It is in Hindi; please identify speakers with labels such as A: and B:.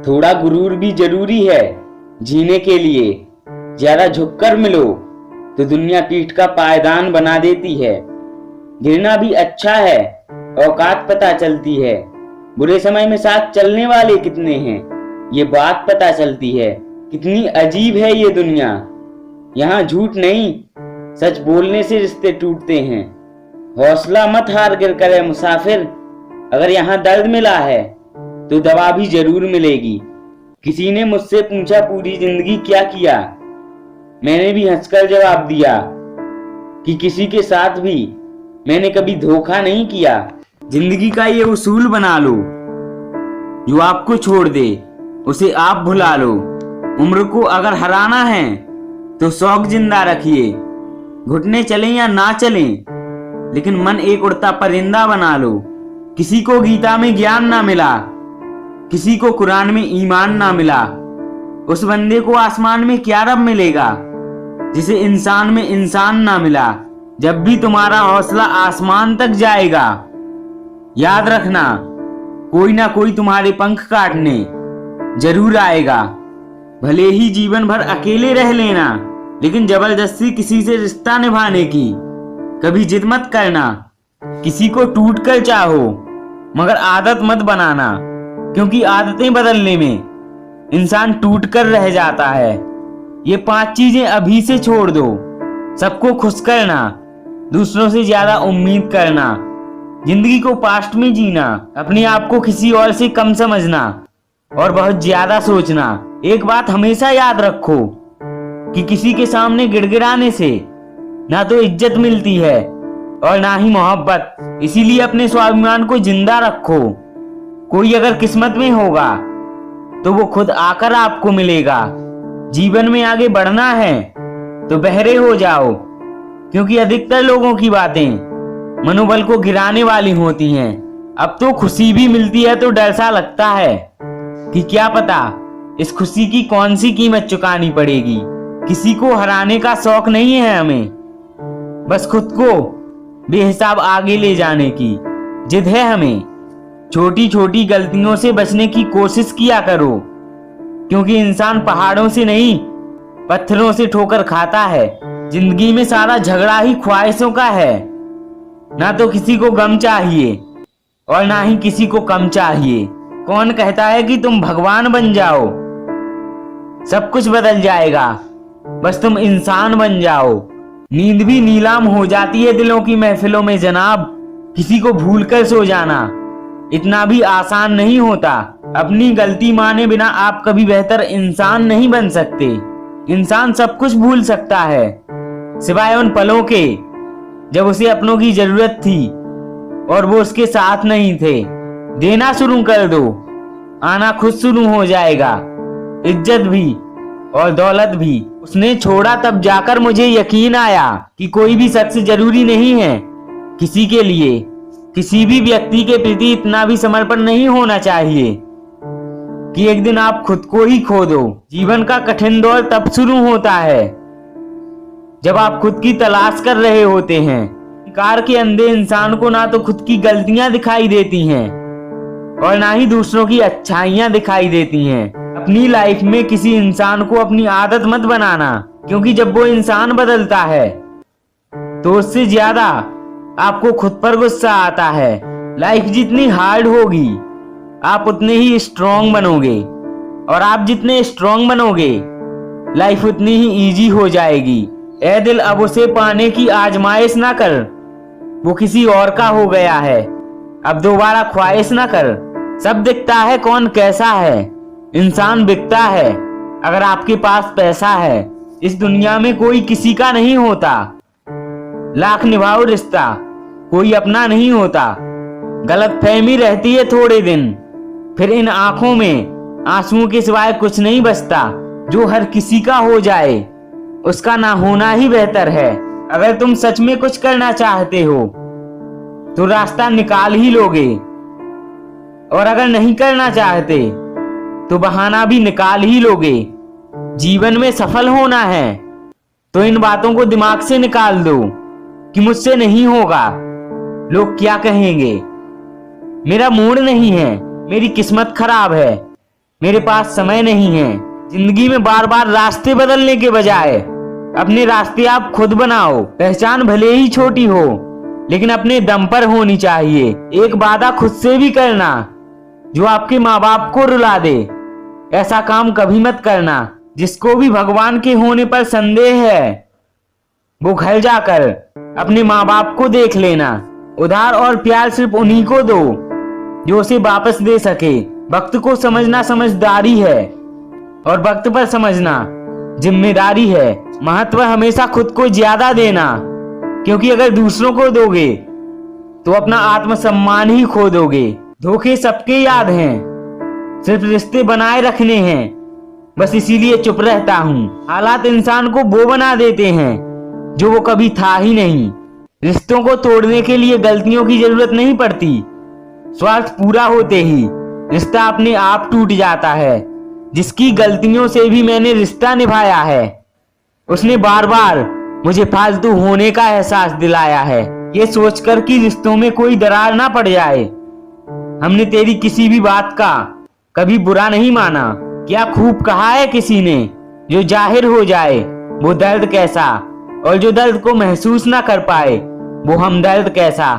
A: थोड़ा गुरूर भी जरूरी है जीने के लिए। ज्यादा झुककर मिलो तो दुनिया पीठ का पायदान बना देती है। गिरना भी अच्छा है, औकात पता चलती है। बुरे समय में साथ चलने वाले कितने हैं ये बात पता चलती है। कितनी अजीब है ये दुनिया, यहाँ झूठ नहीं सच बोलने से रिश्ते टूटते हैं। हौसला मत हार गिर करे मुसाफिर, अगर यहाँ दर्द मिला है तो दवा भी जरूर मिलेगी। किसी ने मुझसे पूछा पूरी जिंदगी क्या किया, मैंने भी हंसकर जवाब दिया कि किसी के साथ भी मैंने कभी धोखा नहीं किया। जिंदगी का ये उसूल बना लो, जो आपको छोड़ दे उसे आप भुला लो। उम्र को अगर हराना है तो शौक जिंदा रखिए। घुटने चलें या ना चलें, लेकिन मन एक उड़ता परिंदा बना लो। किसी को गीता में ज्ञान ना मिला, किसी को कुरान में ईमान ना मिला, उस बंदे को आसमान में क्या रब मिलेगा जिसे इंसान में इंसान ना मिला। जब भी तुम्हारा हौसला आसमान तक जाएगा, याद रखना कोई ना कोई तुम्हारे पंख काटने जरूर आएगा। भले ही जीवन भर अकेले रह लेना, लेकिन जबरदस्ती किसी से रिश्ता निभाने की कभी जिद मत करना। किसी को टूट कर चाहो मगर आदत मत बनाना, क्योंकि आदतें बदलने में इंसान टूट कर रह जाता है। ये 5 चीजें अभी से छोड़ दो। सबको खुश करना, दूसरों से ज्यादा उम्मीद करना, जिंदगी को पास्ट में जीना, अपने आप को किसी और से कम समझना और बहुत ज्यादा सोचना। एक बात हमेशा याद रखो कि किसी के सामने गिड़गिड़ाने से ना तो इज्जत मिलती है और ना ही मोहब्बत। इसीलिए अपने स्वाभिमान को जिंदा रखो। कोई अगर किस्मत में होगा तो वो खुद आकर आपको मिलेगा। जीवन में आगे बढ़ना है तो बहरे हो जाओ, क्योंकि अधिकतर लोगों की बातें मनोबल को गिराने वाली होती हैं। अब तो खुशी भी मिलती है तो डर सा लगता है कि क्या पता इस खुशी की कौन सी कीमत चुकानी पड़ेगी। किसी को हराने का शौक नहीं है हमें, बस खुद को बेहिसाब आगे ले जाने की जिद है हमें। छोटी छोटी गलतियों से बचने की कोशिश किया करो, क्योंकि इंसान पहाड़ों से नहीं पत्थरों से ठोकर खाता है। जिंदगी में सारा झगड़ा ही ख्वाहिशों का है। ना तो किसी को गम चाहिए और ना ही किसी को कम चाहिए। कौन कहता है कि तुम भगवान बन जाओ? सब कुछ बदल जाएगा, बस तुम इंसान बन जाओ। नींद भी नीलाम हो जाती है दिलों की महफिलों में जनाब। किसी को भूलकर सो जाना इतना भी आसान नहीं होता। अपनी गलती माने बिना आप कभी बेहतर इंसान नहीं बन सकते। इंसान सब कुछ भूल सकता है सिवाय उन पलों के जब उसे अपनों की जरूरत थी और वो उसके साथ नहीं थे। देना शुरू कर दो, आना खुद शुरू हो जाएगा। इज्जत भी और दौलत भी उसने छोड़ा, तब जाकर मुझे यकीन आया कि कोई भी शख्स जरूरी नहीं है किसी के लिए। किसी भी व्यक्ति के प्रति इतना भी समर्पण नहीं होना चाहिए कि एक दिन आप खुद को ही खो दो। जीवन का कठिन दौर तब शुरू होता है जब आप खुद की तलाश कर रहे होते हैं। कार के अंधे इंसान को ना तो खुद की गलतियां दिखाई देती हैं और ना ही दूसरों की अच्छाइयां दिखाई देती हैं। अपनी लाइफ में किसी इंसान को अपनी आदत मत बनाना, क्योंकि जब वो इंसान बदलता है तो उससे ज्यादा आपको खुद पर गुस्सा आता है। लाइफ जितनी हार्ड होगी आप उतने ही स्ट्रॉन्ग बनोगे, और आप जितने स्ट्रॉन्ग बनोगे लाइफ उतनी ही इजी हो जाएगी। ए दिल, अब उसे पाने की आजमाइश ना कर, वो किसी और का हो गया है। अब दोबारा ख्वाहिश ना कर, सब दिखता है कौन कैसा है। इंसान बिकता है अगर आपके पास पैसा है। इस दुनिया में कोई किसी का नहीं होता। लाख निभाओ रिश्ता, कोई अपना नहीं होता। गलतफहमी रहती है थोड़े दिन, फिर इन आंखों में आंसुओं के सिवाय कुछ नहीं बचता। जो हर किसी का हो जाए उसका ना होना ही बेहतर है। अगर तुम सच में कुछ करना चाहते हो तो रास्ता निकाल ही लोगे, और अगर नहीं करना चाहते तो बहाना भी निकाल ही लोगे। जीवन में सफल होना है तो इन बातों को दिमाग से निकाल दो कि मुझसे नहीं होगा, लोग क्या कहेंगे, मेरा मूड नहीं है, मेरी किस्मत खराब है। मेरे पास समय नहीं है। जिंदगी में बार बार रास्ते बदलने के बजाय अपने रास्ते आप खुद बनाओ। पहचान भले ही छोटी हो, लेकिन अपने दम पर होनी चाहिए। एक वादा खुद से भी करना जो आपके माँ बाप को रुला दे। ऐसा काम कभी मत करना। जिसको भी भगवान के होने पर संदेह है, वो घर जाकर अपने माँ बाप को देख लेना। उधार और प्यार सिर्फ उन्हीं को दो जो उसे वापस दे सके। वक्त को समझना समझदारी है और वक्त पर समझना जिम्मेदारी है। महत्व हमेशा खुद को ज्यादा देना, क्योंकि अगर दूसरों को दोगे तो अपना आत्मसम्मान ही खो दोगे। धोखे सबके याद हैं, सिर्फ रिश्ते बनाए रखने हैं। बस इसीलिए चुप रहता हूँ। हालात इंसान को वो बना देते हैं जो वो कभी था ही नहीं। रिश्तों को तोड़ने के लिए गलतियों की जरूरत नहीं पड़ती। स्वार्थ पूरा होते ही रिश्ता अपने आप टूट जाता है। जिसकी गलतियों से भी मैंने रिश्ता निभाया है, उसने बार बार मुझे फालतू होने का एहसास दिलाया है, ये सोचकर कि रिश्तों में कोई दरार ना पड़ जाए। हमने तेरी किसी भी बात का कभी बुरा नहीं माना। क्या खूब कहा है किसी ने, जो जाहिर हो जाए वो दर्द कैसा, और जो दर्द को महसूस ना कर पाए वो हमदर्द कैसा।